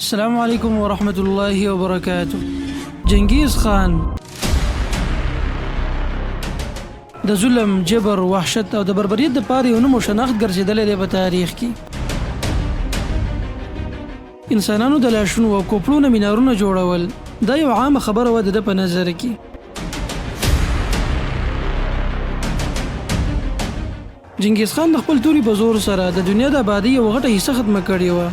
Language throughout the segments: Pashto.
السلام علیکم ورحمت الله وبرکاتہ. جنگیز خان د ظلم، جبر، وحشت او د بربریت د پاره یو نوم او شناخت ګرځېدلی دی په تاریخ کې. انسانانو د لاشونو او کوپړو نه مینارونه جوړول دا یو عامه خبره وه د ده په نظر کې. جنگیز خان د خپل توري په زور سره د دنیا د آبادۍ یوه غټه حصه ختمه کړې وه.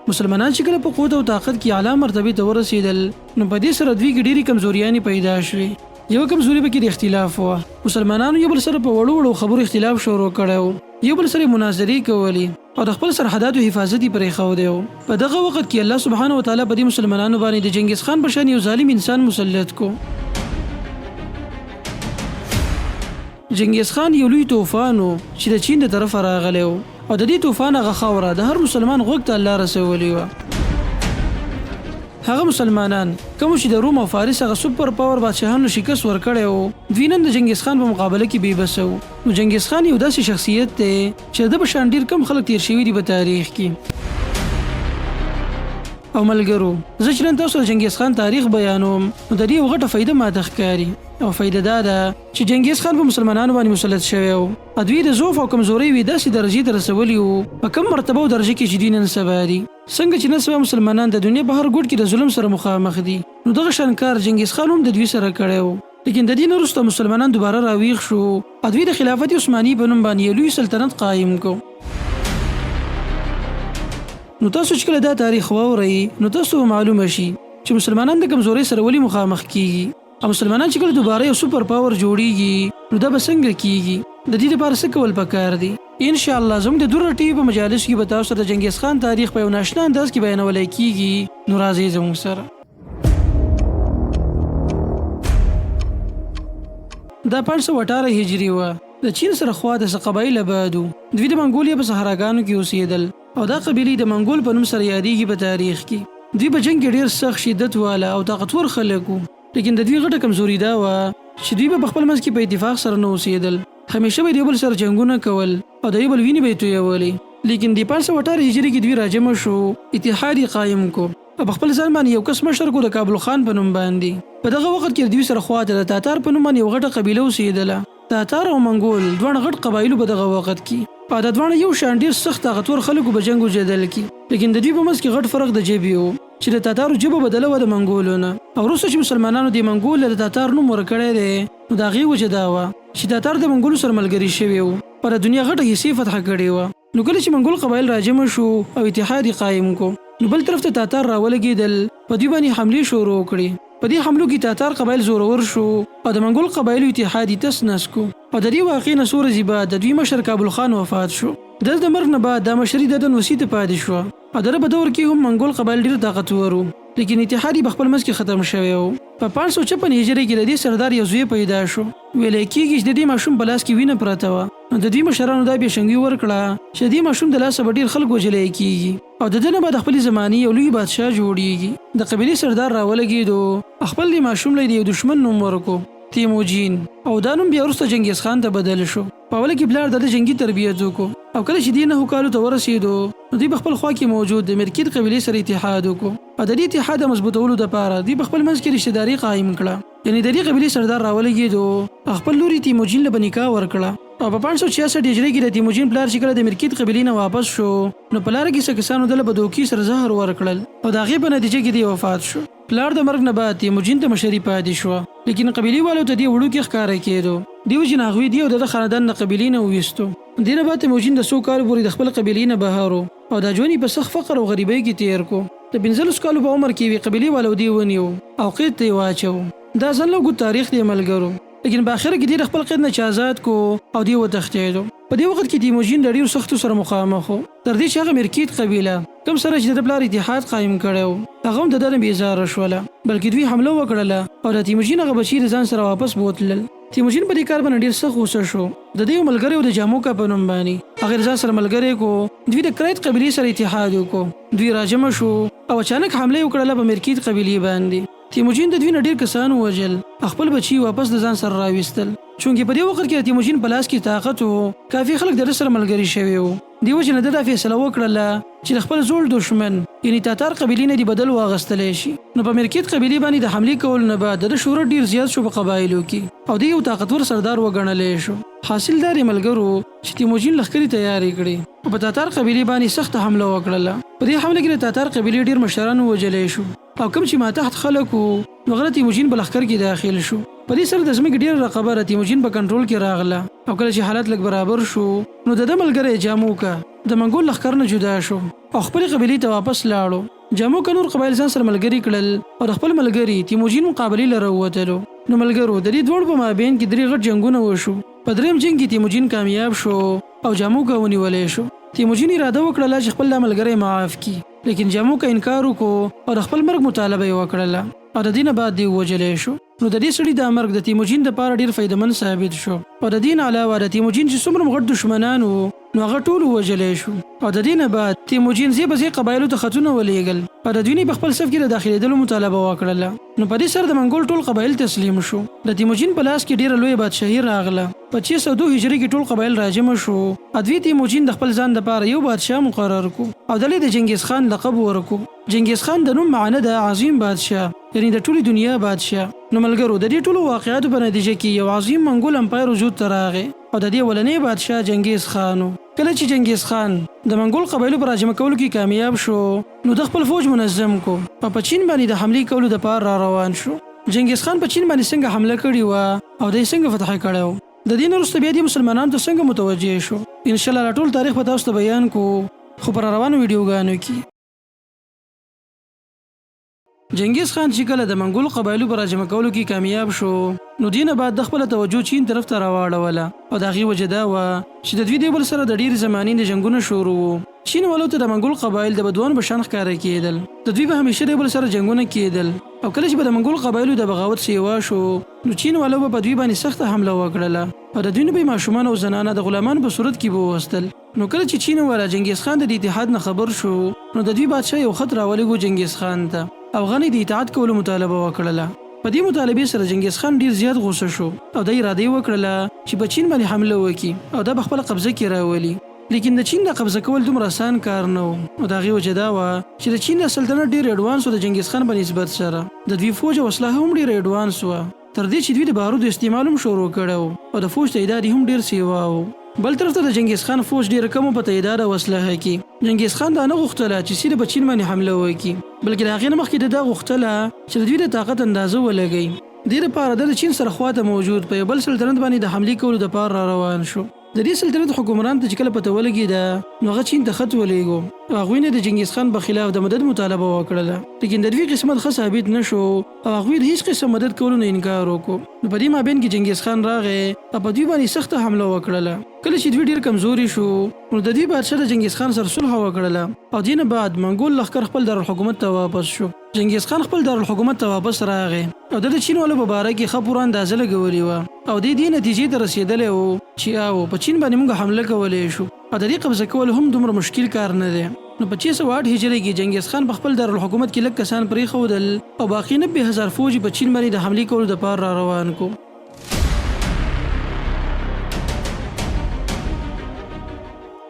مسلمانان چې کله په قوت او طاقت کې اعلی مرتبې ته ورسېدل نو په دې سره دوی کې ډېرې کمزوریانې پیدا شوې. یوه کمزوري پکې د اختلاف وه. مسلمانانو یو بل سره په وړو وړو خبرو اختلاف شروع کړی و، یو بل سره مناظرې کولې او د خپل سرحداتو حفاظت یې پرېښودی و. په دغه وخت کې الله سبحانه وتعالی په دې مسلمانانو باندې د جنګیز خان په شان یو ظالم انسان مسلط کو. جنگیز خان یو لوی طوفان و چې د چین د طرفه راغلی و او د دې طوفان هغه خاوره د هر مسلمان غوږ ته الله رسولې وه. هغه مسلمانان کوم چې د روم او فارس هغه سوپر پاور بادشاهانو شکست ورکړی و دوی نن د جنگیز خان په مقابله کې بې بسه و. نو جنگیز خان یو داسې شخصیت دی چې د په شان ډېر کم خلک تیر شوي دي په تاریخ کې. او ملګرو، زه چې نن تاسو د جنگیز خان تاریخ بیانوم نو د دې یو غټه فایده ماته ښکاري او فایده دا ده چې جنگیز خان په مسلمانانو باندې مسلط شوی و. دوی د ضعف او کمزورۍ وې داسې درجې ته رسولي وو په کم مرتبه او درجه کې چې دوی نن سبا دي. څنګه چې نن سبا مسلمانان د دنیا په هر ګوټ کې د ظلم سره مخامخ دي نو دغه شان کار جنگیز خان هم د دوی سره کړی و. لیکن د دې نه وروسته مسلمانان دوباره راویښ شو او دوی د خلافت عثماني په نوم باندې یو لوی سلطنت قایم کو. نو تاسو چې کله دا تاریخ واورئ نو تاسو معلومه شي چې مسلمانان د کمزورۍ سره ولې مخامخ کیږي او مسلمانان چې کله دوباره یو سوپر پاور جوړیږي نو دا به څنګه کیږي. د دې لپاره څه کول پکار دي؟ ان شاء الله زموږ د دوره ټي وي په مجالس کې به تاسو د جنگیز خان تاریخ په یو ناشنا انداز کې بیانولی کیږي. نو راځئ زموږ سره. دا 518 هجري وه. د چین سره خوا د څه قبایل آبادو. دوی د منګولیا په صحراګانو کې اوسېدل او دا قبیلې د منګول په نوم سره یادېږي په تاریخ کې. دوی په جنګ کې ډېر سخت شدت والا او طاقتور خلک وو. لیکن د دوی غټه کمزوري دا وه چې دوی په خپل منځ کې په اتفاق سره نه اوسېدل. همیشه به د یو بل سره جنګونه کول او د یو بل وینې به یې تویولې. لیکن د 518 هجري کې دوی راجمع شو، اتحاد یې قایم کو او په خپل ځان باندې یو کس مشر کو د کابل خان په نوم باندې. په دغه وخت کې دوی سره خواته د تاتار په نوم باندې یو غټه قبیله اوسېدله. تاتار او منګول دواړه غټ قبایلو په دغه وخت کې او د دواړه یو شان ډېر سخت طاقتور خلکو په جنګ وجدل کې. لیکن د دوی په منځ کې غټ فرق د ژبې و چې د تاتارو ژبه بدله وه د منګولو نه. او وروسته چې مسلمانانو د منګول د تاتار نوم ورکړی دی نو د هغې وجه دا وه چې تاتار د منګولو سره ملګري شوي وو، په د دنیا غټه حصې فتح کړې وه. نو کله چې منګول قبایل راجمع شو او اتحاد یې قایم کو نو بل طرف ته تاتار راولګېدل، په دوی باندې حملې شروع کړې. په دې حملو کې تاتار قبایل زورور شو او د منګول قبایلو اتحاد یې تس نس کو. او د دې واقعې نه څو ورځې بعد د دوی مشر کابل خان وفات شو. د مرګ نه بعد دا مشري د ده نوسي ته پاتې شوه او د ده په دور کې هم منګول قبایل ډېر طاقتور وو، لیکن اتحاد یې په خپل منځ کې ختم شوی و. په 556 هجري کې د دې سردار یو زوی پیدا شو. ویلی کېږي چې د دې ماشوم په لاس کې وینه پرته وه. نو د دې مشرانو دا بېشنګي ورکړه چې د دې ماشوم د لاسه به ډېر خلک وژلی کېږي او د ده نه به د خپلې زمانې یو لوی بادشاه جوړیږي. د قبیلې سردار راولګېدو، خپل دې ماشوم له یو دښمن نوم ورکو، تیموجین، او دا نوم بیا وروسته جنګیز خان ته بدل شو. په اوله کې پلار د ده جنګي تربیت وکړو او کله چې دې 9 کالو ته ورسېدو نو دوی په خپل خوا کې موجود د مرکید قبیلې سره اتحاد وکړو او د دې اتحاد د مضبوطولو دپاره دوی په خپل منځ کې رشتهداري قایم کړه. یعنې د دې قبیلې سردار راولګېدو، خپل لوري تیموجین له به نکاح ورکړه. او په 566 هجري کې د تیموجین پلار چې کله د مرکید قبیلې نه واپس شو نو په لاره کې څه کسانو دله په دوکي سره زهر ورکړل او د هغې په نتیجه کې دی وفات شو. پلار د مرګ نه بعد تیموجین ته مشري پاتې شوه، لیکن قبیلې والو ته دې وړوکې ښکاره کېدو. دې وجې نه هغوی دې او د ده خاندان نه قبیلې نه وویستو. دې نه بعد تیموجین د څو کالو پورې د خپل قبیلې نه بهر و او دا ژوند یې په سخت فقر او غریبۍ کې تېر کو. د 15 کالو په عمر کې یې قبیلې والو دې ونیو او قید ته یې واچو. دا ځل لږ تاریخ دی ملګرو، لیکن په آخره کې دې د خپل قید نه آزاد کو او دې وتښتېدو. په دې وخت کې تیموجین د ډېرو سختو سره مخامخ و، تر دې چې هغه مرکید قبیله کوم سره چې د پلار اتحاد قایم کړی و هغه هم د ده نه بېزاره شوله، بلکې دوی حمله وکړله او د تیموجین هغه بچي د ځان سره واپس بوتلل. تیموجین په دې کار باندې ډېر سخت غوسه شو. د دې یو ملګری و د جاموکا په نوم باندې، هغه ځان سره ملګری کو. دوی د کرایت قبیلې سره اتحاد وکړو، دوی راجمع شو او اچانک حمله یې وکړله په مرکید قبیلې باندې. تیموجین د دوی نه ډېر کسان ووژل، خپل بچي واپس د ځان سره راویستل چونکې په دې وخت کې تیموجین په لاس کې طاقت وو، کافي خلک د سره ملګري شوي وو. دې وجې نه دا فیصله وکړله چې د خپل زوړ دښمن یعنې تاتار قبیلې نه دې بدل واغستلی شي. نو په مرکیت قبیلې باندې د حملې کولو نه بعد د شهرت ډېر زیات شو په قبایلو کې او د یو طاقتور سردار وګڼلی شو. حاصل دا یې ملګرو چې تیموجین لښکرې تیارې کړې او په تاتار قبیلې باندې سخته حمله وکړله. په دې حمله کې د تاتار قبیلې ډېر مشران ووژلی شو او کوم چې ماتحت خلک وو نو هغه تیموجین په لښکر کې داخل شو. په دې سره د ځمکې ډېره رقبه د تیموجین په کنټرول کې راغله او کله چې حالت لږ برابر شو نو د ده ملګری جاموکا د منګول لښکر نه جدا شو او خپلې قبیلې ته واپس لاړو. جاموکا نور قبایل ځان سره ملګري کړل او د خپل ملګري تیموجین مقابلې له راووتلو. نو ملګرو د دې دواړو په مابین کې 3 غټ جنګونه وشو. په دریم جنګ کې تیموجین کامیاب شو او جاموکا ونیولی شو. تیموجین اراده وکړله چې خپل ملګری معاف کړي، لیکن جاموکا انکار وکړو او د خپل مرګ مطالبه یې وکړله او د دې نه بعد دی ووژلی شو. نو د دې سړي دا مرګ د تیموجین دپاره ډېر فایدهمند ثابت شو او د دې نه علاوه د تیموجین چې څومره غټ دښمنان وو نو هغه ټول ووژلی شو. او د دې نه بعد تیموجین ځای په ځای قبایلو ته خطونه ولېږل او د دوی نه په خپل صف کې د داخلېدلو مطالبه وکړله. نو په دې سره د منګول ټول قبایل تسلیم شو. د تیموجین په لاس کې ډېره لویه بادشاهي راغله. په 602 هجري کې ټول قبایل راجمع شو. ادوی تیموجین د خپل ځان دپاره یو بادشاه مقرر کو او دلته د جنګیز خان لقب ورکو. جنګیز خان د نوم معنی د عظیم بادشاه یعنی د ټولې دنیا بادشاه. نو ملګرو د دې ټولو واقعاتو په نتیجه کې یو عظیم منګول امپایر وجود ته راغی او د دې ولنې بادشاه جنګیز خان و. کله چې جنګیز خان د منګول قبایلو په راجمع کولو کې کامیاب شو نو د خپل فوج منظم کو او په چین باندې د حملې کولو دپاره را روان شو. جنګیز خان په چین باندې څنګه حمله کړې وه او د یې څنګه فتح کړی و، د دې نه وروسته بیا دې مسلمانانو ته څنګه متوجه شو، انشاءالله ټول تاریخ به تاسو ته بیان کو خو پر روانو ویډیوګانو کې. جنګیز خان چې کله د منګول قبایلو په راجمع کولو کې کامیاب شو نو دې نه بعد د خپله توجه چین طرف ته راواړوله او د هغې وجه دا وه چې د دوی د بل سره د ډېرې زمانې د جنګونه شروع وو. چین والو ته د منګول قبایل د بدوانو په شان ښکاره کېدل، د دوی به همیشه د بل سره جنګونه کېدل او کله چې به د منګول قبایلو د بغاوت سیوا شو نو چین والو به په دوی باندې سخته حمله وکړله او د دوی نه به یې ماشومان او زنانه د غلامانو په صورت کې به ووستل. نو کله چې چین والا جنګیز خان د اتحاد نه خبر شو نو د دوی بادشاه یو خط راولېږو جنګیز خان ته او غنی د اطاعت کولو مطالبه وکړله. په دې مطالبې سره جنګیز خان ډیر زیات غوسه شو او د اراده وکړله چې په چین باندې حمله وکړي او دا په خپله قبضه کې راولي. لیکن د چین د قبضه کول دومره آسان کار نه و او د هغې وجه دا وه چې د چین د سلطنت ډېر اډوانس و د جنګیز خان په نسبت سره. د دوی فوج او اسلحه هم ډېره اډوانس وه تر دې چې دوی د بارودو استعمال هم شروع کړی او د فوج تعداد هم ډېر سیوا و. بل طرف ته د جنګیز خان فوج ډېره کم په تعداد او اسلحه کې. جنګیز خان دا نه غوښتله چې سیده په چین باندې حمله وکړي بلکې د هغې نه مخکې د دا غوښتله چې د دوی د طاقت اندازه ولګوي. دې دپاره د چین سره خواته موجود په یو بل سلطنت باندې د حملې کولو دپاره را روان شو. د دې سلطنت حکمران ته چې کله پته ولګېده نو هغه چین ته خط ولېږو او هغوی نه د جنګیز خان په خلاف د مدد مطالبه وکړله، لیکن د دوی قسمت ښه ثابت نه شو او هغوی د هیڅ قسم مدد کولو نه انکار وکړو. نو په دې مابین کې جنګیز خان راغی او په دوی باندې سخته حمله وکړله. کله چې دوی ډېر کمزوري شو نو د دوی بادشاه د جنګیز خان سره صلح وکړله او دې نه بعد منګول لښکر خپل دارالحکومت ته واپس شو. جنګیز خان خپل دارالحکومت ته واپس راغی او د چین والو په باره کې ښه پوره اندازه لګولې وه او دې نتیجې ته رسېدلی و چې او په چین باندې موږ حمله کولی شو او د دې قبضه کول هم دومره مشکل کار نه دی. نو په 608 هجري کې جنګیز خان په خپل دارالحکومت کې لږ کسان پرېښودل او باقي 90,000 فوج په چین باندې د حملې کولو دپاره را روان کو.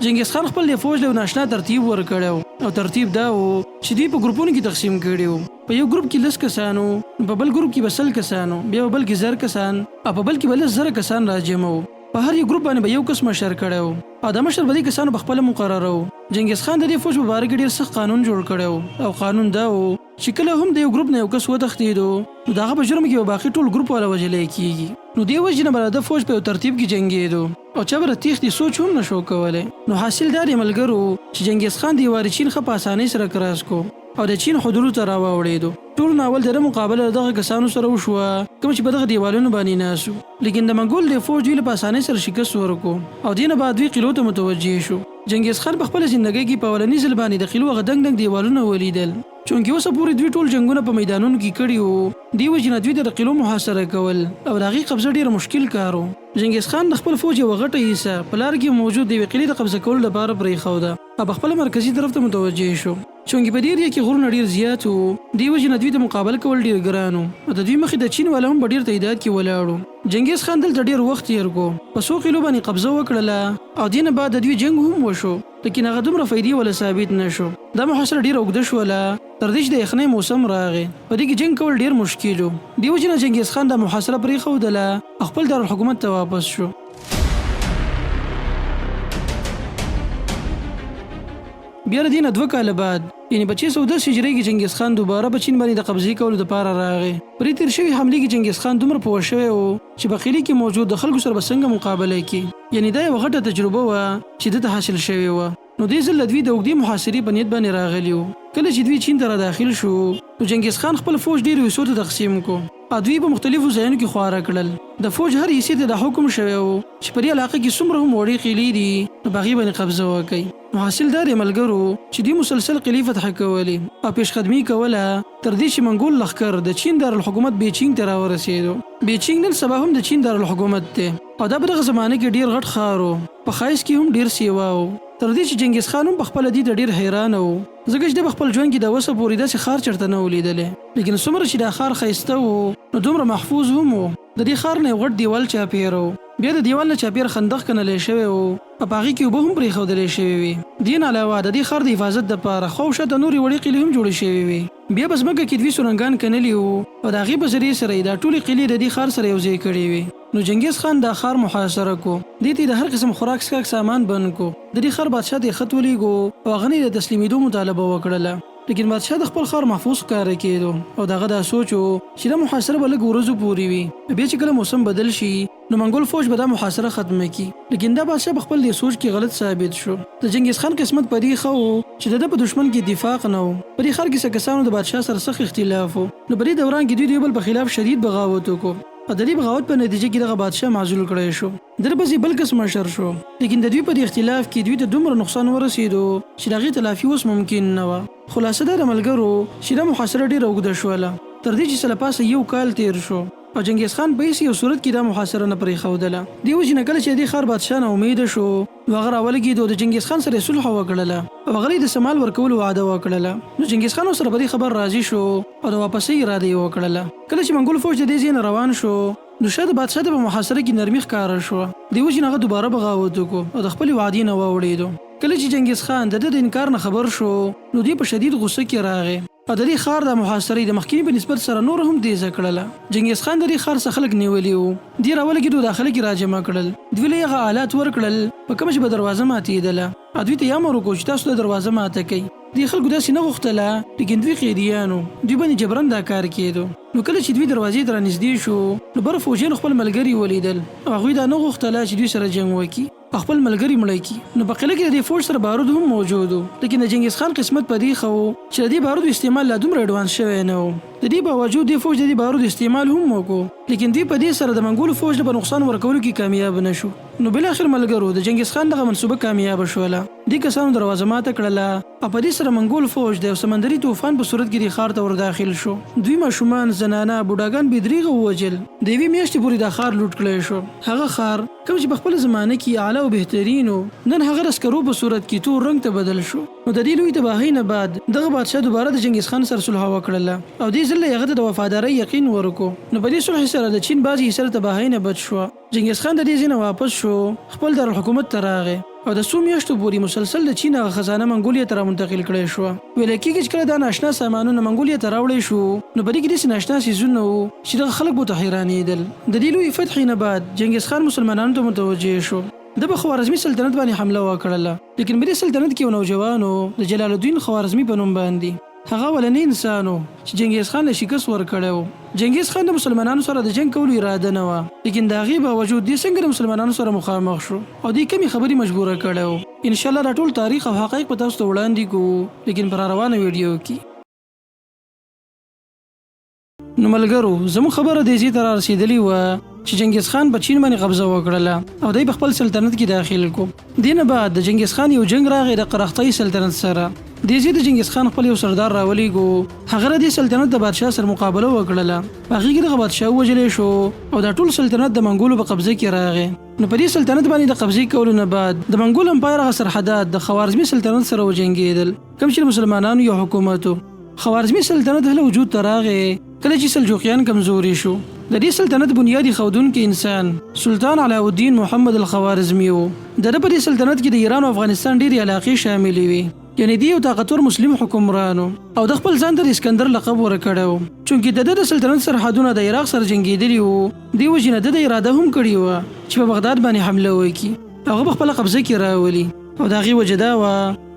جنګیز خان خپل د فوج له ناشنا ترتیب ورکړی او ترتیب دا و چې دوی په ګروپونو کې تقسیم کړي وو. په یو ګروپ کې 10 کسانو، په بل ګروپ کې 100 کسانو، بیا په بل کې 1000 کسان او په بل کې به 10,000 کسان راجمع وو. په هر یو ګروپ باندې به یو کس مشر کړی و او دا مشر به دې کسانو په خپله مقرره و. جنګیز خان د دې فوج په باره کې ډېر سخت قانون جوړ کړی و او قانون دا و چې کله هم د یو ګروپ نه یو کس وتښتېدو نو د هغه په جرم کې به باقي ټول ګروپ والا وژلی کېږي. نو دې وجې نه به د فوج په یو ترتیب کې جنګېدو او چا به د تېښتې سوچ هم نه شو کولی. نو حاصل دا دی ملګرو چې جنګیز خان د وارې چین ښه په اسانۍ سره کراس کو او د چین حدودو ته راواوړېدو. ټول ناول د ده مقابله دغه کسانو سره وشوه کوم چې په دغه دیوالونو باندې ناست وو، لیکن د منګول د فوج دوی له په اسانۍ سره شکست ورکړو او دې نه بعد دوی قلعو ته متوجه شو. جنګیز خان په خپله زندګۍ کې په اولني ځل باندې د قلعو هغه دنګ دیوالونه ولیدل چونکې اوسه پورې دوی ټول جنګونه په میدانونو کې کړي وو. دې وجې نه دوی د قلعو محاصره کول او د هغې قبضه ډېره مشکل کار و. جنګیز خان د خپل فوج یوه غټه حصه په لاره کې موجود د یوې قلعې د قبضه کولو لپاره پرېښوده او خپل مرکزی طرف ته متوجه شو. چونګې په دې ایریا کې غرونه ډیر زیات وو، دې وجې نه دوی ته مقابله کول ډیر ګران وو. د دوی مخې د چین والا هم په ډیر تعداد کې ولاړو. چنګیز خان دلته ډیر وخت تیر کو، په 100 کیلو باندې قبضه وکړله او دینه بعد د دوی جنگ هم وشو، لیکن هغه دومره فائدې ولا ثابت نشو. دا محاصره ډیر اوږده شوله تر دې چې د یخنۍ موسم راغی. په دې کې جنگ کول ډیر مشکل وو. دې وجې نه چنګیز خان د محاصره پرېښودله، خپل دارالحکومت ته واپس شو. بیا د دینه 2 کاله بعد یعنی په 610 هجری کې چنګیز خان دوباره په چین باندې د قبضې کولو لپاره راغی. پرې تیر شوی حمله کې چنګیز خان دومره پوه شوی و چې په قلعه کې موجود د خلکو سره به څنګه مقابله کوي. یعنی دا یوه غټه تجربه وه چې دته حاصل شوې وه. نو دې ځل دوی د اوږدې محاصرې په نیت باندې راغلي وو. کله چې دوی چین ته را داخل شو نو چنګیز خان خپل فوج ډېرو حصو ته تقسیم کو. دوی په مختلفو ځایونو کې خواره کړل. د فوج هر حصې ته د حکم شوی و چې په دې علاقه کې څومره هم وړې قلعې دي نو په هغې باندې قبضه وکړي. نو حاصل دا دی ملګرو چې دوی مسلسل قلعې فتح کولې او پیشقدمي کوله تر دې چې منګول لښکر د چین دارالحکومت بیچینګ ته راورسېدو. بیچینګ نن سبا هم د چین دارالحکومت دی او دا په دغه زمانه کې ډیر غټ ښار و، په ښایست کې هم ډیر سیوا و. تر دې چې چنګیز خان هم په خپله دې ته ډیر حیرانه و، ځکه چې د په خپل ژوند کې د اوسه پورې داسې ښار چېرته نه و لیدلی. لیکن څومره چې دا ښار ښایسته و نو دومره محفوظ هم و. د دې ښار نه یو غټ دیوال چاپېره و، بیا د دیوال نه چاپېره خندق کنلی شوی و او په هغې کې اوبه هم پرېښودلی شوې وې. دې نه علاوه د دې ښار د حفاظت دپاره خوا او شاته نورې وړې قلعې هم جوړې شوې وې. بیا په ځمکه کې دوی سورنګان کنلي وو او د هغې په ذریعې سره یې دا ټولې قلعې د دې ښار سره یو ځای کړې وې. نو چنګیز خان دا ښار محاصره کو، دې ته د هر قسم خوراک څښاک سامان بند کو. د دې ښار بادشاه ته یې خط ولیږو او هغه نه د تسلیمېدو مطالبه وکړله. لیکن بادشاه د خپل ښار محفوظ ښکاره کېدو او د هغه دا سوچ و چې دا محاصره به لږ ورځو پورې وي. بیا چې کله موسم بدل شي نو منګول فوج به دا محاصره ختمه کړي. لیکن دا بادشاه په خپل دې سوچ کې غلط ثابت شو. د چنګیز خان قسمت په دې ښه و چې د ده په دښمن کې اتفاق نه و. په دې ښار کې څه کسانو د بادشاه سره سخت اختلاف و. نو په دې دوران کې دوی د یو بل په خلاف شدید بغاوت وکړو او د دې بغاوت په نتیجه کې دغه بادشاه معزول کړی شو. در پسې بل کس مشر شو، لیکن د دوی په دې اختلاف کې دوی ته دومره نقصان ورسېدو چې د هغې تلافي اوس ممکن نه وه. خلاصه دا د ملګرو چې دا محاصره ډېره اوږده شوله تر دې چې څه له پاسه 1 کال تیر شو او چنګیز خان په هېڅ یو صورت کې دا محاصره نه پرېښودله. دې وجې نه کله چې د دې ښار بادشاه نا امیده شو نو هغه راولګېدو، د چنګیز خان سره یې صلح وکړله او هغه د سمال ورکولو وعده وکړله. نو چنګیز خان ورسره په دې خبر راضي شو او د واپسۍ اراده یې وکړله. کله چې منګول فوج د دې ځای نه روان شو نو شاید بادشاه ته په محاصره کې نرمي ښکاره شوه. دې وجې نه هغه دوباره بغاوت وکړو او د خپلې وعدې نه واوړېدو. کله چې چنګیز خان د ده د انکار نه خبر شو نو دوی په شدید غصه کې راغی او د دې ښار د محاصرې د مخکیني په نسبت سره نور هم تیزه کړله. چنګیز خان د دې ښار څخه خلک نیولي وو، دې راولګېدو دا خلک یې راجمع کړل. دوی له هغه آلات ورکړل په کومه چې به دروازه ماتېدله او دوی ته یې امر وکړو چې تاسو د دروازه ماته کوئ. دې خلکو داسې نه غوښتله، لیکن دوی قیدیانو، دوی باندې جبرن دا کار کېدو. نو کله چې دوی دروازې ته رانږدې شو نو بره فوجیانو خپل ملګري ولیدل او هغوی دا نه غوښتله چې دوی سره جنګ وکړي او خپل ملګري مړه کړي. نو په قلعه کې د دې فوج سره بارود هم موجود و، لیکن د چنګیز خان قسمت په دې ښه و چې د دې بارودو استعمال لا دومره اډوانس شوی نه و. د دې باوجود دې فوج د دې بارودو استعمال هم وکړو، لیکن دوی په دې سره د منګولو فوج ته په نقصان ورکولو کې کامیاب نه شو. نو بالاخره ملګرو د چنګیز خان دغه منصوبه کامیابه شوله. دې کسانو دروازه ماته کړله او په دې سره منګول فوج د یو سمندري طوفان په صورت کې دې ښار ته ورداخل شو. دوی ماشومان، زنانه، بوډاګان بېدریغه ووژل. د یوې میاشتې پورې دا ښار لوټ کړی شو. هغه ښار کوم چې په خپله زمانه کې اعلی او بهترین و نن هغه د عسکرو په صورت کې تور رنګ ته بدل شو. نو د دې لوی تباهۍ نه بعد دغه بادشاه دوباره د چنګیز خان سره صلح وکړله او دې ځل هغه ته د وفادارۍ یقین ورکړو. نو په دې صلح سره د چین بعضې حصه د تباهۍ نه بچ شوه. چنګیز خان د دې ځای نه واپس شو، خپل دارالحکومت ته راغی او د څو میاشتو پورې مسلسل د چین هغه خزانه منګولیې ته رامنتقل کړی شوه. ویلی کېږي چې کله دا ناشنا سامانونه منګولیې ته راوړی شو نو په دې کې داسې ناشنا څیزونه وو چې دغه خلک به ورته حیرانېدل. د دې لویې فتحې نه بعد چنګیز خان مسلمانانو ته متوجه شو. د په خوارزمي سلطنت باندې حمله وکړله، لیکن په دې سلطنت کې یو نوجوان و د جلال الدین خوارزمي په نوم باندې. هغه ولنی انسان و چې چنګیز خان له شکست ورکړی و. چنګیز خان د مسلمانانو سره د جنګ کولو اراده نه وه، لیکن د هغې باوجود دې څنګه د مسلمانانو سره مخامخ شو او دې کمې خبرې مجبوره کړی و. انشاءالله دا ټول تاریخ او حقایق په تاسو ته وړاندې کوو، لیکن په راروانه ویډیو کې. نو ملګرو زموږ خبره دې ځای ته رارسېدلې وه چې چنګیز خان په چین باندې قبضه وکړله او دی په خپل سلطنت کې داخل کو. دې نه بعد د چنګیز خان یو جنګ راغی د قرختۍ سلطنت سره. د زید جنگیز خان خپل یو سردار راولېږو، هغه د سلطنت د بادشاه سره مقابله وکړله. هغه کې د بادشاه وجلې شو او دا ټول سلطنت د منګولو په قبضه کې راغی. نو په دې سلطنت باندې د قبضې کولو نه بعد د منګول امپایر هغه سرحدات د خوارزمي سلطنت سره وجنګېدل، کوم چې مسلمانانو یو حکومت و. خوارزمي سلطنت هله وجود ته راغی کله چې سلجوقیان کمزوري شو. د دې سلطنت بنیادی خودونکی انسان سلطان علاءالدین محمد الخوارزمي و. د په دې سلطنت کې د ایران او افغانستان ډېرې علاقې شاملې وي، یعنی دی یو طاقتور مسلم حکمرانو او د خپل ځان ته د اسکندر لقب ورکړو. چونکې د سلطنت سرحدونه د عراق سره جنګېدلي وو، دی وجې نه د اراده هم کړې وه چې په بغداد باندې حمله وکړي، هغه په خپله قبضه کې راولي. او د هغې وجه دا وه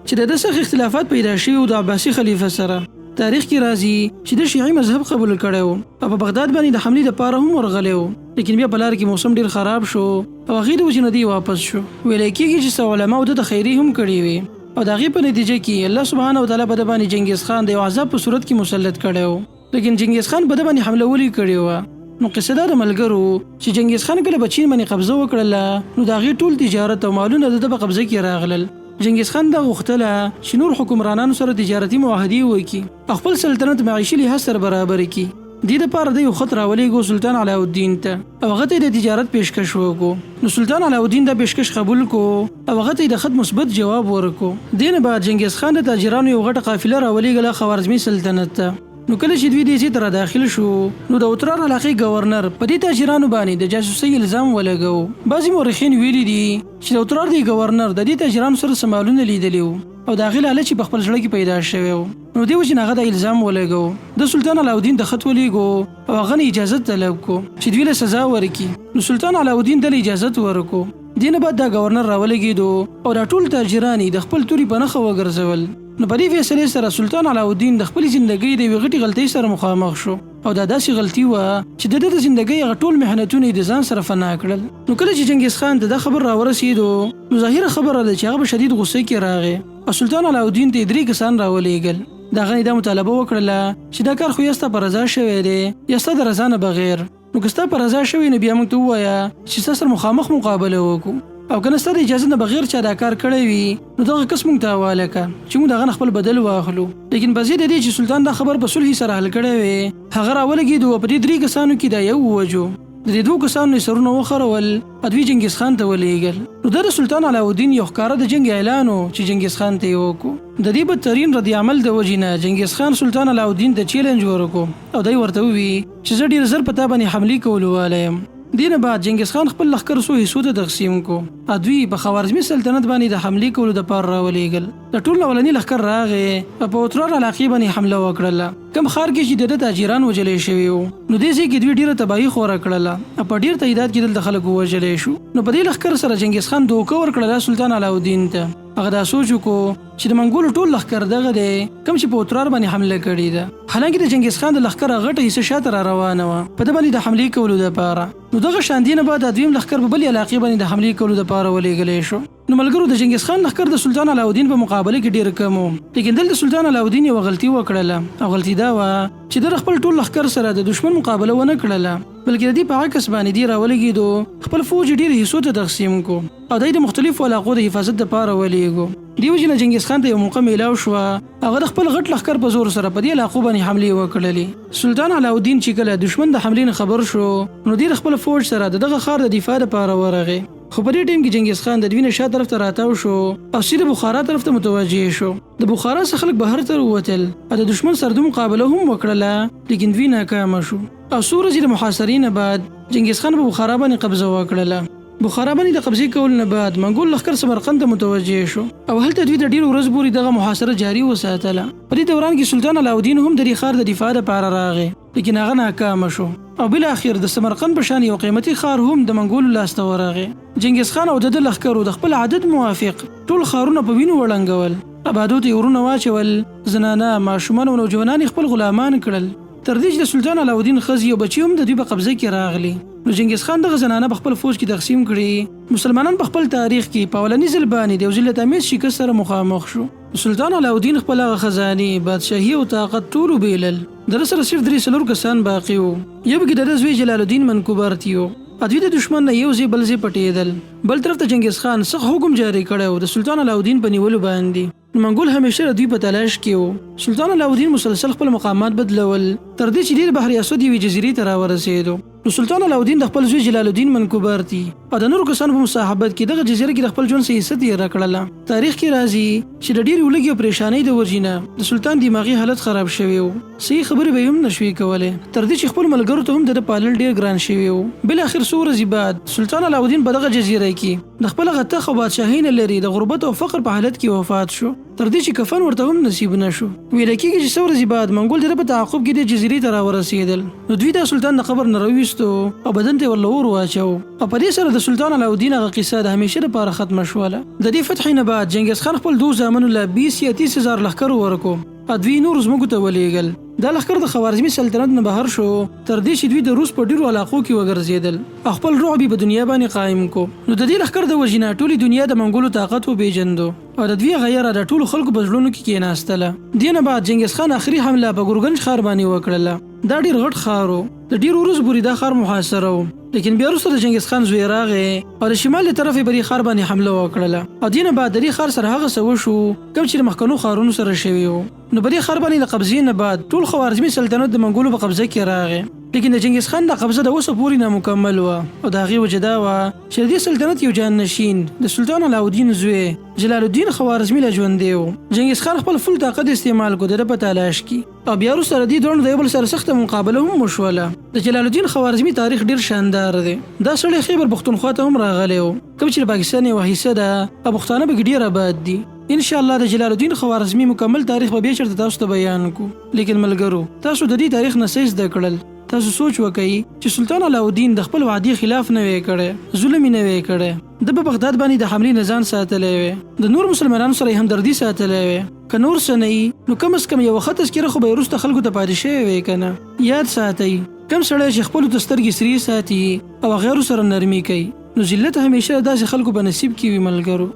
چې د سخت اختلافات پیدا شوي د عباسي خلیفه سره. تاریخ کې راځي چې د شیعي مذهب قبول کړی و او په بغداد باندې د حملې لپاره هم ورغلی و، لیکن بیا په لار کې موسم ډېر خراب شو او هغې د وجې نه دی واپس شو. ویلی کېږي چې څه علماو د خیري هم کړې وي او د هغې په نتیجه کې الله سبحانه وتعالی په ده باندې چنګیز خان د یو عذاب په صورت کې مسلط کړی و، لیکن چنګیز خان په ده باندې حمله ولې کړې وه. نو قصه دا د ملګرو چې چنګیز خان کله په چین باندې قبضه وکړله، نو د هغې ټول تجارت او مالونه د ده په قبضه کې راغلل. چنګیز خان دا غوښتله چې نور حکمرانانو سره تجارتي معاهدې وکړي او خپل سلطنت معیشي لحاظ سره برابر کړي. دې دپاره د یو خط راولېږو سلطان علاءالدین ته او هغه ته د تجارت پیشکش وکړو. نو سلطان علاءالدین دا پیشکش قبول کو او هغه ته د خط مثبت جواب ورکړو. دې نه بعد چنګیز خان د تاجرانو یو غټه قافله راولېږله خوارزمي سلطنت ته. نو کله چې دوی دې ته را داخل شو، نو د اترار علاقې گورنر په دې تاجرانو باندې د جاسوسۍ الزام ولګو. بعضې مورخین ویلي دي چې د اترار دی گورنر د دې تاجرانو سره سمالونه لیدلي وو او د هغې لالچ په خپل زړه کې پیدا شوی و. نو دې وجې نه هغه د الزام ولګو. د سلطان علاءالدین د خط ولیږو او هغه نه اجازت طلب کو چې دوی له سزا ورکړي. نو سلطان علاءالدین ته اجازت ورکړو. دې نه بعد دا گورنر راولګېدو او دا ټول تاجران د خپل توري په نښه وګرځول. نو په دې فیصلې سره سلطان علاءالدین د خپلې زندګۍ د یوې غټې غلطۍ سره مخامخ شو او دا داسې غلطي وه چې د ده د زندګۍ هغه ټول محنتونه یې د ځان سره فنا کړل. نو کله چې چنګیز خان ته دا خبر راورسېدو، نو ظاهره خبره ده چې هغه په شدید غصه کې راغی او سلطان علاءالدین ته 3 کسان راولېږل. د هغه دا مطالبه وکړله چې دا کار خو یا ستا په رضا شوی دی یا ستا د رضا نه بغیر. نو که ستا په رضا شوی نو بیا موږ ته ووایه چې ستا سره مخامخ مقابله وکړو، او که نه ستا د اجازه نه بغیر چا دا کار کړی وي نو دغه کس موږ ته حواله کړه چې موږ د هغه نه خپل بدل واخلو. لیکن په ضد د دې چې سلطان دا خبر په صلحې سره حل کړی وی، هغه راولګېدو او په دې 3 کسانو کې دا یو ووجو. د دې 2 کسانو سرونه وخرول، دوی چنګیز خان ته ولېږل. نو د سلطان علاءالدین یو ښکاره د جنګ اعلان و چې چنګیز خان ته یې وکړو. د دې بدترین رد عمل د وجې نه چنګیز خان سلطان علاءالدین ته چیلنج ورکړو او دی ورته ووي چې زه ډېر زر په تا باندې حملې کولو والی یم. دې نه بعد چنګیز خان خپل لښکر څو حصو ته تقسیم کو. دوی په خوارزمي سلطنت باندې د حملې کولو دپاره راولېږل. د ټول اولني لښکر راغی په اترار علاقې باندې حمله وکړله، کوم ښار کې چې د ده تاجران وجلی شوي وو. نو دې ځای کې دوی ډېره تباهي خوره کړله او په ډېر تعداد کې دلته خلک ووژلی شو. نو په دې لښکر سره چنګیز خان دوکه ورکړله سلطان علاءالدین ته. هغه دا سوچ وکړو چې د منګولو ټول لښکر دغه دی کوم چې په اترار باندې حمله کړې ده. حالانکه د چنګیز خان د لښکر غټه حصه شاته را روانه وه په ده باندې د حملې کولو دپاره. نو دغه شان دې نه بعد دویم لښکر په بلې علاقې باندې د حملې کولو دپاره ولېږلی شو. نو ملګرو د چنګیز خان لښکر د سلطان علاءالدین په مقابله کې ډېر کم و، لیکن دلته سلطان علاءالدین یوه غلطي وکړله او غلطي دا وه چې د خپل ټول لښکر سره د دشمن مقابله ونه کړله، بلکې د دې په عکس باندې دی راولګېدو، خپل فوج ډېر حصو ته تقسیم کو او دی د مختلفو علاقو د حفاظت دپاره ولېږو. دې وجې نه چنګیز خان ته یو موقع میلاو شوه، هغه د خپل غټ لښکر په زور سره په دې علاقو باندې حملې وکړلې. سلطان علاءالدین چې کله دشمن د حملې نه خبر شو، نو دی د خپل فوج سره د دغه ښار د دفاع دپاره ورغی. خو په دې ټیم کې چنګیز خان د دوی نه شا طرف ته راتاو شو او سیده بخارا طرف ته متوجه شو. د بخارا څخه خلک بهر ته ووتل او د دشمن سره د مقابله هم وکړله، لیکن دوی ناکامه شو او څو ورځې د محاصرې نه بعد چنګیز خان په بخارا باندې قبضه وکړله. بخارا باندې د قبضې کولو نه بعد منګول لښکر سمرقند ته متوجه شو او هلته دوی د ډېرو ورځو پورې دغه محاصره جاري وساتله. په دې دوران کې سلطان علاءالدین هم د دې ښار د دفاع دپاره راغی، لیکن هغه ناکامه شو او بالاخر د سمرقند په شان یو قیمتي ښار هم د منګولو لاسته ورغی. چنګیز خان او د ده لښکرو د خپل عدد موافق ټول ښارونه په وینو وړنګول، آبادو ته یې ورونه واچول، زنانه، ماشومان او نوجوانان یې خپل غلامان کړل، تر دې چې د سلطان علاءالدین ښځې او بچي هم د دوی په قبضه کې راغلي. نو چنګیز خان دغه زنانه په خپل فوج کې تقسیم کړي. مسلمانان په خپل تاریخ کې په اولني ځل باندې د یو ذلت امیز شکست سره مخامخ شو. سلطان علاءالدین خپل هغه خزانې، بادشاهي او طاقت ټول وبیلل. د ده سره صرف 3 کسان باقي وو. یو پکې د ده زوی جلال الدین منکوبرتي و دوی د دشمن نه یو ځای بل ځای پټېدل. بل طرف ته چنګیز خان سخت حکم جاری کړی و د سلطان علاءالدین په نیولو باندې. منګول همیشه د دوی په تلاش کې و. سلطان علاءالدین مسلسل خپل مقامات بدلول تر دې چې د بحر اسود یوې جزیرې ته راورسېدو. نو سلطان علاءالدین د خپل زوی جلال الدین منکوبرتي او د نورو کسانو په مصاحبت کې دغه جزیره کې د خپل ژوند څخه حصه تېره کړله. تاریخ کې راځي چې د ډېرې ولږې او پریشانۍ د وجې د سلطان دماغي حالت خراب شوی و. صحیح خبرې به یې هم نشوي کولی تر دې چې خپل ملګرو ته هم د پالل ډېر ګران شوي و. بالاخر څو ورځې بعد سلطان علاءالدین په دغه جزیره کې د خپل غتخ او بادشاهۍ نه لري د غربت او فقر په حالت کې وفات شو تر دې چې کفن ورته هم نصیب نشو. ویل کېږي چې څو ورځې بعد منګول د په تعقب کې د جزیرې ته راورسېدل. نو دوی د سلطان د قبر نه راویستو او بدن ته ورله اور واچو او په دې سره د سلطان علاءالدین هغه قصه د همیشه لپاره ختمه شوله. د دې فتح نه بعد چنګیز خان خپل دوه زامنو له 20 یا 30 هزار لښکر ورکو. دوی نور زموږ ته ولېږل. دا لښکر د خوارزمي سلطنت نه بهر شو تر دې چې دوی د روس په ډیرو علاقو کې وګرځېدل او خپل رعب په دنیا باندې قائم کو. نو د دې لښکر د وجې نه ټولې دنیا د منګولو طاقت وپېژندو او د دوی غیره د ټولو خلکو په زړونو کې کېناستله. دې نه بعد چنګیز خان آخري حمله په ګورګنج ښار باندې وکړله. دا ډېر غټ ښار و. د ډېرو ورځو پورې دا ښار محاصره و. لیکن بیا وروسته د چنګیز خان زوی راغی او د شمال له طرفې په دې ښار باندې حمله وکړله. او دې نه بعد د دې ښار سره هغه څه وشو کوم چې د مخکنو ښارونو سره شوي وو. نو په دې ښار باندې د قبضې نه بعد ټول خوارزمي سلطنت د منګولو په قبضه کې راغی. لیکن د چنګیز خان د قبضه د اوسه پورې نامکمل وه او د هغې وجه دا وه چې د دې سلطنت یو جانشین د سلطان علاءالدین زوی جلال الدین خوارزمي لا ژوندی و. چنګیز خان خپل فل طاقت استعمال کو د په تلاش کې او بیا وروسته د دې دواړو د یو بل سره سخته مقابله هم وشوله. د جلال الدین خوارزمي تاریخ ډېر شاندار دی. دا سړی خیبر پښتونخوا ته هم راغلی و کوم چې د پاکستان یوه حصه ده او پښتانه پکې ډېر آباد دي. ان شاء الله د جلال الدین خوارزمي مکمل تاریخ به بیا چېرته تاسو ته بیان کو. لیکن ملګرو تاسو د دې تاریخ نه څه زده کړل؟ تاسو سوچ وکړئ چې سلطان علاءالدین د خپل وعدې خلاف نه وی کړی، ظلم یې نه وی کړی. د په بغداد باندې د حملې نه ځان ساتلی وی، د نور مسلمانانو سره یې همدردي ساتلی وی. که نور څه نه نو کم از کم یوه ښه تذکره خو به یې وروسته خلکو ته پاتې شوی وی که نه. یاد ساتئ کم سړی چې خپلو ته سترګې سرې ساتي او غیرو سره نرمي کوي نو ذلت همیشه داسې خلکو په نصیب کې وي. ملګرو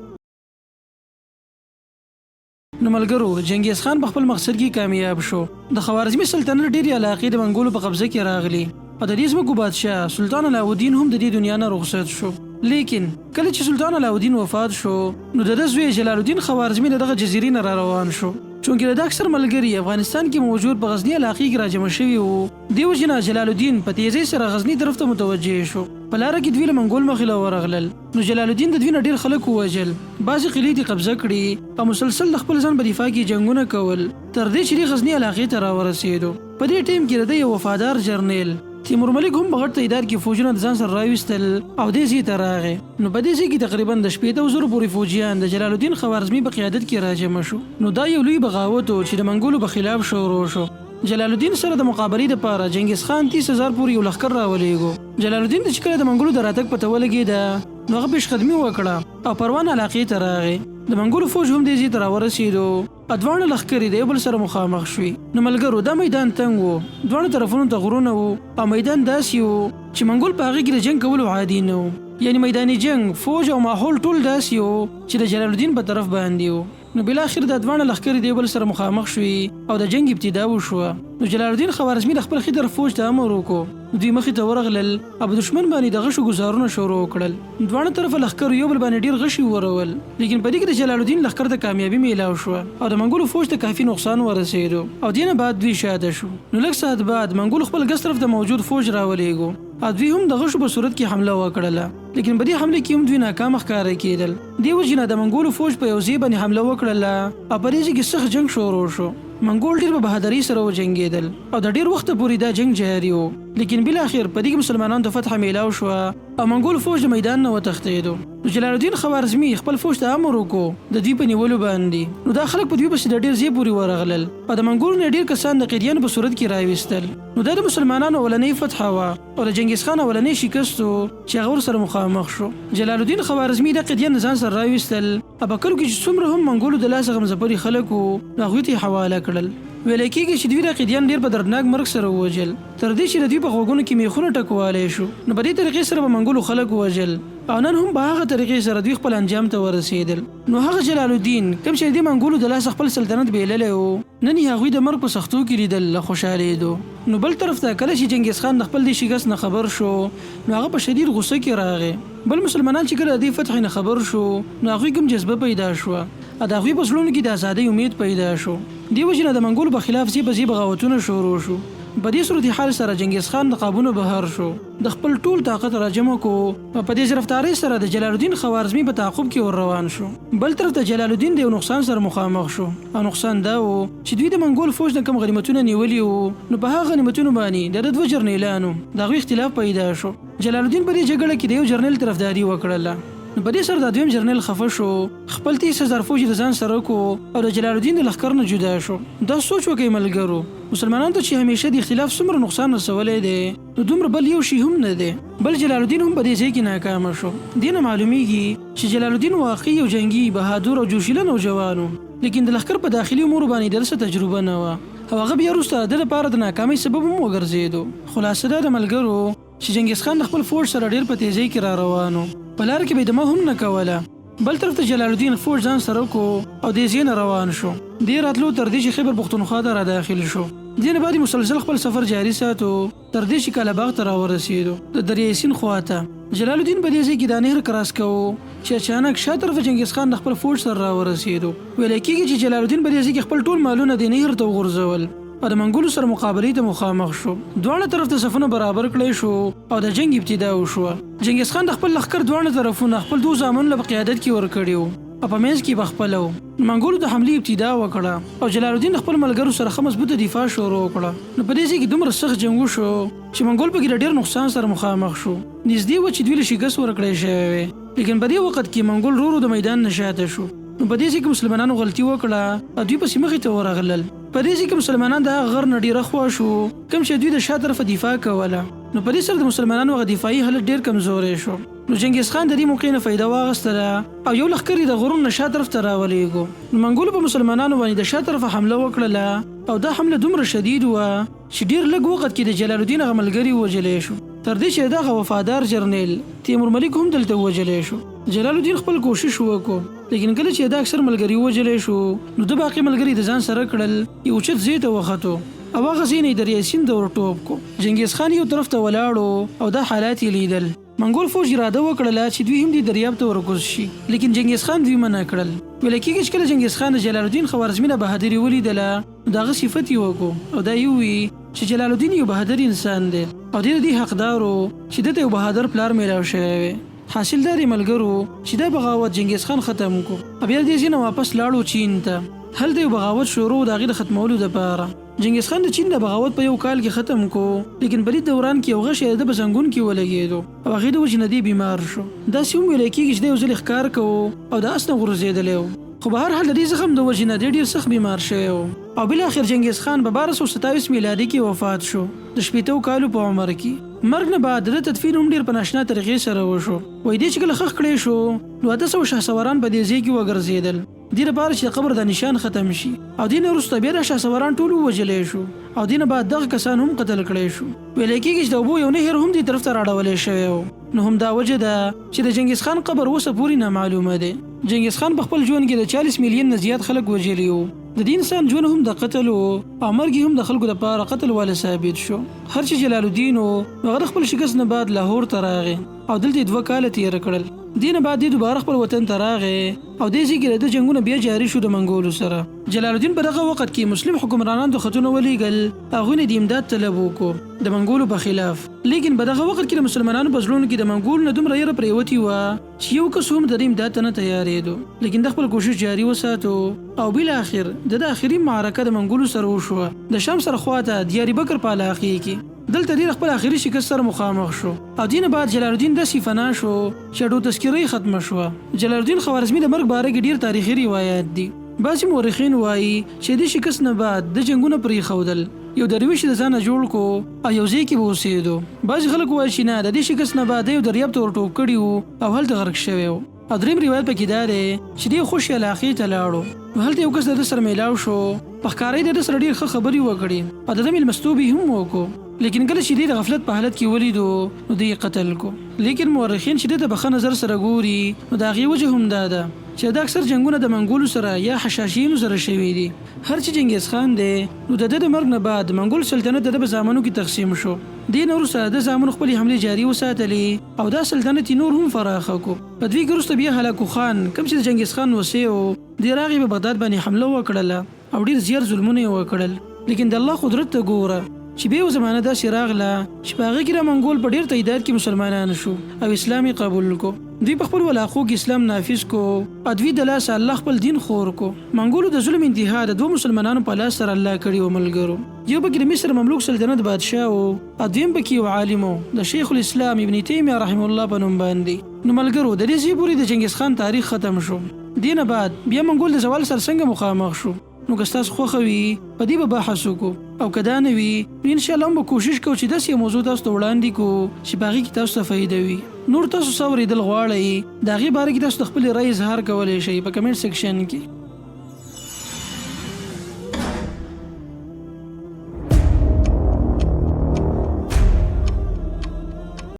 چنګیز خان په خپل مقصد کې کامیاب شو. د خوارزمي سلطنت ډېرې علاقې د منګولو په قبضه کې راغلي او د دې ځمکو بادشاه سلطان علاءالدین هم د دې دنیا نه رخصت شو. لیکن کله چې سلطان علاءالدین وفات شو نو د ده زوی جلال الدین خوارزمي د دغه جزیرې نه را روان شو. چونکې د اکثر ملګري افغانستان کې موجود په غزني علاقې کې راجمع شوي وو. دې وجې نه جلال الدین په تیزۍ سره غزني طرف ته متوجه شو. په لاره کې دوی له منګول مخې له ورغلل. نو جلال الدین د دوی نه ډېر خلک ووژل، بعضې قلعې یې قبضه کړي او مسلسل د خپل ځان په دفاع کې جنګونه کول تر دې چې دې غزني علاقې ته راورسېدو. په دې ټیم کې د ده یو وفادار جرنیل تیمور ملک هم په غټ تعداد کې فوجونه د ځان سره راویستل او دې ځای ته راغی. نو په دې ځای کې تقریبا د 15,000 پورې فوجیان د جلال الدین خوارزمي په قیادت کې راجمع شو. نو دا یو لوی بغاوت و چې د منګولو په خلاف شروع شو. جلال الدین سره د مقابلې دپاره چنګیز خان 30,000 پورې یو لښکر راولېږو. جلال الدین چې کله د منګولو د راتګ پته ولګېده نو هغه پیشقدمي وکړه او پروان علاقې ته راغی. د منګولو فوج هم دې ځای ته راورسېدو او دواړه لښکرې د یو بل سره مخامخ شوي. نو ملګرو دا میدان تنګ و، دواړو طرفونو ته غرونه وو او میدان داسې و چې منګول په هغې کې د جنګ کولو عادي نه و. یعنی میداني جنګ فوج او ماحول ټول داسې و چې د جلال الدین په طرف باندې و. نو بالاخر دا دواړه لښکرې د یو بل سره مخامخ شوي او د جنګ ابتدا وشوه. نو جلال الدین خوارزمي د خپل خدر فوج ته امر وکړو. دوی مخې ته ورغلل او په دښمن باندې د غشو ګزارونه شروع کړل. دواړه طرفه لښکرو یو بل باندې ډېر غشي ورول. لیکن په دې کې د جلال الدین لښکر ته کامیابي میلاو شوه او د منګولو فوج ته کافي نقصان ورسېدو او دې نه بعد دوی شاته شو. نو لږ ساعت بعد منګول خپل ګس طرف ته موجود فوج راولېږو او دوی هم د غشو په صورت کې حمله وکړله. لیکن په دې حمله کې هم دوی ناکامه ښکاره کېدل. دې وجې نه د منګولو فوج په یو ځای باندې حمله وکړله او په دې ځای کې سخت جنګ شروع شو. منګول ډېر په بهادرۍ سره وجنګېدل او د ډېر وخته پورې دا جنګ جاري و. لیکن بالاخر په دې کې مسلمانانو ته فتح میلاو شوه او منګول فوج د میدان نه وتښتېدو. نو جلال الدین خوارزمي خپل فوج ته امر وکړو د دوی په نیولو باندې. نو دا خلک په دوی پسې د ډېر ځای پورې ورغلل او د منګولو نه ډېر کسان د قیدیانو په صورت کې راویستل. نو دا د مسلمانانو اولنۍ فتحه وه او د چنګیز خان اولنۍ شکست و چې هغه ورسره مخامخ شو. جلال الدین خوارزمي د قیدیان ځان سره راویستل او په کلو کې چې څومره هم منګولو د لاسه غمزپري خلک وو نو هغوی ته یې حواله کړل. ویل کېږي چې دوی د قیدیان ډېر په دردناک مرګ سره ووژل تر دې چې د دوی په غوږونو کې میخونه ټکوالی شو. نو په دې طریقې سره به منګولو خلک ووژل او نن هم په هغه طریقې سره دوی خپل انجام ته ورسېدل. نو هغه جلال الدین کوم چې د منګولو د لاسه خپل سلطنت بیللی و نن یې هغوی د مرګ په سختو کې لیدل له خوشحالېدو. نو بل طرف ته کله چې چنګیز خان د خپل دې شکست نه خبر شو نو هغه په شدید غوسه کې راغی. بل مسلمانان چې کله د دې فتح نه خبر شو نو هغوی کوم جذبه پیدا شوه او د هغوی په زړونو کې د ازادۍ امید پیدا شو. دې وجې نه د منګولو په خلاف ځې بغاوتونه شروع شو. په دې صورتحال سره چنګیز خان د قابونو بهر شو، د خپل ټول طاقت راجمع کو او په دې ژرفتارۍ سره د جلال الدین خوارزمي په تعقب کې ور روان شو. بل طرف ته جلال الدین د یو نقصان سره مخامخ شو او نقصان دا و چې دوی د منګول فوج نه کم غنیمتونه نیولي وو، نو په هغه غنیمتونو باندې د دوه جرنیلانو د هغوی اختلاف پیدا شو. جلال الدین په دې جګړه کې د یو جرنیل طرفداري وکړله. نو په دې سره د دویم جرنیل خفه شو، خپل 30,000 فوج د ځان سره کو او د جلال الدین د لښکر نه جدا شو. دا سوچ وکړئ ملګرو، مسلمانانو ته چې همیشه د اختلاف څومره نقصان رسولی دی نو دومره بل یو شی هم نه دی. بل جلال الدین هم په دې ځای کې ناکامه شو. دې نه معلومیږي چې جلال الدین واقعي یو جنګي بهادر او جوشیله نوجوان و، لیکن د لښکر په داخلي امورو باندې د څه تجربه نه وه او هغه بیا وروسته د لپاره د ناکامۍ سبب هم وګرځېدو. خلاصه دا د ملګرو چې چنګیز خان د خپل فوج سره ډېر په تیزۍ کې را روانو، په لاره کې به دمه هم نه کوله. بل طرف ته جلال الدین فوج ځان سره کو او د ځای نه روان شو. دې راتلو تر دې چې خیبر پښتونخوا ته را داخل شو. دې نه بعد مسلسل خپل سفر جاري ساتو تر دې چې کالاباغ ته راورسېدو، د دریای سیند خواته. جلال الدین په دې ځای کې دا نهر کراس کوو چې اچانک شا طرفه چنګیز خان د خپل فوج سره راورسېدو. ویل کېږي چې جلال الدین په دې ځای کې خپل ټول مالونه د نهر ته وغورځول او د منګولو سره مقابلې ته مخامخ شو. دواړه طرف ته صفونه برابر کړی شو او د جنگ ابتدا وشوه. چنګیز خان د خپل لښکر دواړه طرفونه خپل دوه زامنو له قیادت کې ورکړي وو او په منځ کې بخپله و. منګولو د حملې ابتدا وکړه او جلال الدین خپل ملګرو سره ښه مضبوطه دفاع شروع کړه. نو په دې ځای کې دومره سخت جنګ وشو چې منګول پکې ډېر نقصان سره مخامخ شو. نږدې و چې دوی له شکست ورکړی شوی وی، لیکن په دې وخت کې منګول ورو د میدان نه شاته شو. نو په دې ځای کې مسلمانانو غلطي وکړه او دوی پسې مخې ته ورغلل. په دې ځای کې مسلمانان د هغه غر نه ډېره خوا شو کوم چې دوی د شا طرفه دفاع کوله. نو په دې سره د مسلمانانو هغه دفاعي حالت ډېر کمزوری شو. نو چنګیز خان د دې موقع نه فایده واخیستله او یو لښکر یې د غرونو نه شا طرف ته راولېږو. نو منګولو په مسلمانانو باندې د شا طرفه حمله وکړله او دا حمله دومره شدید وه چې ډېر لږ وخت کې د جلال الدین هغه ملګري ووژلی شو، تر دې چې دغه وفادار جرنیل تیمور ملیک هم دلته ووژلی شو. جلال الدین خپل کوشش وکړو، لیکن کله چې دا اکثر ملګري ووژلی شو نو د باقي ملګري د ځان سره کړل، یو اوچت ځای ته وختو او هغه ځای نه یې دریای سیند ته ورټوپ کو. چنګیز خان یو طرف ته ولاړو او دا حالات یې لیدل. منګول فوج اراده وکړله چې دوی هم دې دریاب ته ورکوز شي، لیکن چنګیز خان دوی منع کړل. ویل کېږي چې کله چنګیز خان د جلال الدین خوارزمي نه بهادري ولیدله نو د هغه صفت یې وکړو او دا یې وویل چې جلال الدین یو بهادر انسان دی او دی د دې حقدار و چې دته یو بهادر پلار میلاو شوی وی. حاصل دا دی ملګرو چې دا بغاوت چنګیز خان ختم کو او بیا دې ځای نه واپس لاړو چین ته. هلته یو بغاوت شروع د هغې د ختمولو دپاره. چنګیز خان د چین د بغاوت په یو کال کې ختم کو، لیکن په دې دوران کې یو غشی د په زنګون کې ولګېدو او هغې د وجې نه دی بیمار شو. داسې هم ویلی کېږي چې دی یو ځل ښکار کوو او د اس نه غورځېدلی و، خو به هر حال د دې زخم د وجې نه دی ډېر سخت بیمار شوی و او بالاخر چنګیز خان په 1227 میلادي کې وفات شو د 80 کالو په عمر کې. مرګ نه بعد د تدفین هم ډېر په ناشنا طریقې سره وشو. وایي دی چې کله ښخ کړی شو نو 800 شهسواران په دې ځای کې وګرځېدل، دې لپاره چې د قبر د نشان ختم شي او دې نه وروسته بیا د شهسواران ټول ووژلی شو او دې نه بعد دغه کسان هم قتل کړی شو. ویلی کېږي چې د اوبو یو نهر هم دې طرف ته راړولی شوی و. نو هم دا وجه ده چې د چنګیز خان قبر اوسه پورې نامعلومه دی. چنګیز خان په خپل ژوند کې د 40 میلیون نه زیات خلک وژلي وو. د دې انسان ژوند هم د قتل او مرګ هم د خلکو لپاره قتل والا ثابت شو. هر چې جلال الدین هغه خپل شکست نه بعد لاهور ته راغی او دلته 2 کاله تیر کړل. دې نه بعد دوباره خپل وطن ته راغی او دې ځای کې د جنګونو بیا جاري شو د منګولو سره. جلال الدین په دغه وخت کې مسلم حکمرانان د خطونه ولیږل، هغوی نه د امداد طلب وکړو د منګولو په خلاف، لیکن په دغه وخت کې د مسلمانانو په زړونو کې د منګولو نه دومره یره پرېوتې وه چې یو کس هم د دې امداد ته نه تیارېدو، لیکن د خپل کوشش جاري وساتو او بالاخر د آخري معرکه د منګولو سره وشوه د شام سره خواته دیاري بکر په علاقې کې. دلته ډېر خپل آخري شکست سره مخامخ شو او دې نه بعد جلال الدین داسې فنا شو چې ډو تذکرې ختمه شوه. جلال الدین خوارزمي د مرګ باره کې ډېر تاریخي روایات دي. بعضې مورخین وایي چې د شکست نه بعد د جنګونه پرېښودل، یو درویش د ځانه جوړ کو او یو ځای کې به اوسېدو. بعضې خلک وایي چې نه، د دې شکست نه بعد یو دریاب ته ورټوپ کړي وو او هلته غرق شوی و. او دریم روایت پکې دا دی چې دی خوشي علاقې ته لاړو نو هلته یو کس د ده سره میلاو شو، په ښکارۍ د ده سره ډېر ښه خبرې وکړې او د ده میلمستوب یې هم وکړو. لیکن کله چې د غفلت په حالت کې ولیدو نو دوی قتل کو. لیکن مورخین چې د بخښه نظر سره ګوري نو د هغې وجه هم دا ده چې دا اکثر جنگونه د منګولو سره یا حشاشینو سره شوي دي. هر چې چنګیز خان دی نو د د مرګ نه بعد منګول سلطنت د زامنو کې تقسیم شو. دې نه وروسته د زامنو خپلې حملې جاري وساتلې او دا سلطنت نور هم فراخه کو. په دوی کې وروسته بیا هلاکو خان کوم چې د چنګیز خان وصی و د راغی په بغداد باندې حمله وکړله او ډیر زیات ظلمونه یې وکړل. لیکن د الله قدرت ته ګوره چې به زمانه داسې راغله چې په هغې کې د منګول په ډېر تعداد کې مسلمانان شو او اسلام یې قبول کو. دوی په خپل علاقو کې اسلام نافذ کو او دوی د لاسه الله خپل دین خور کو. منګولو د ظلم انتها د 2 مسلمانانو په لاس سره الله کړي و ملګرو. یو پکې د مصر مملوک سلطنت بادشاه و او دویم پکې یو عالم و د شیخ الاسلام ابن تیمیه رحمه الله په نوم باندې. نو ملګرو د دې ځای پورې د چنګیز خان تاریخ ختم شو. دې نه بعد بیا منګول د زوال سره څنګه مخامخ شو. نو که ستاسو خوښه وي په دې به بحث وکړو او که دا نه وي نو انشاءالله هم به کوشش کوو چې داسې یو موضوع تاسو ته وړاندې کړو چې په هغې کې تاسو ته فایده وي. نور تاسو څه اورېدل غواړئ د هغې باره کې تاسو د خپلې رایې اظهار کولی شئ په کمنټ سیکشن کې.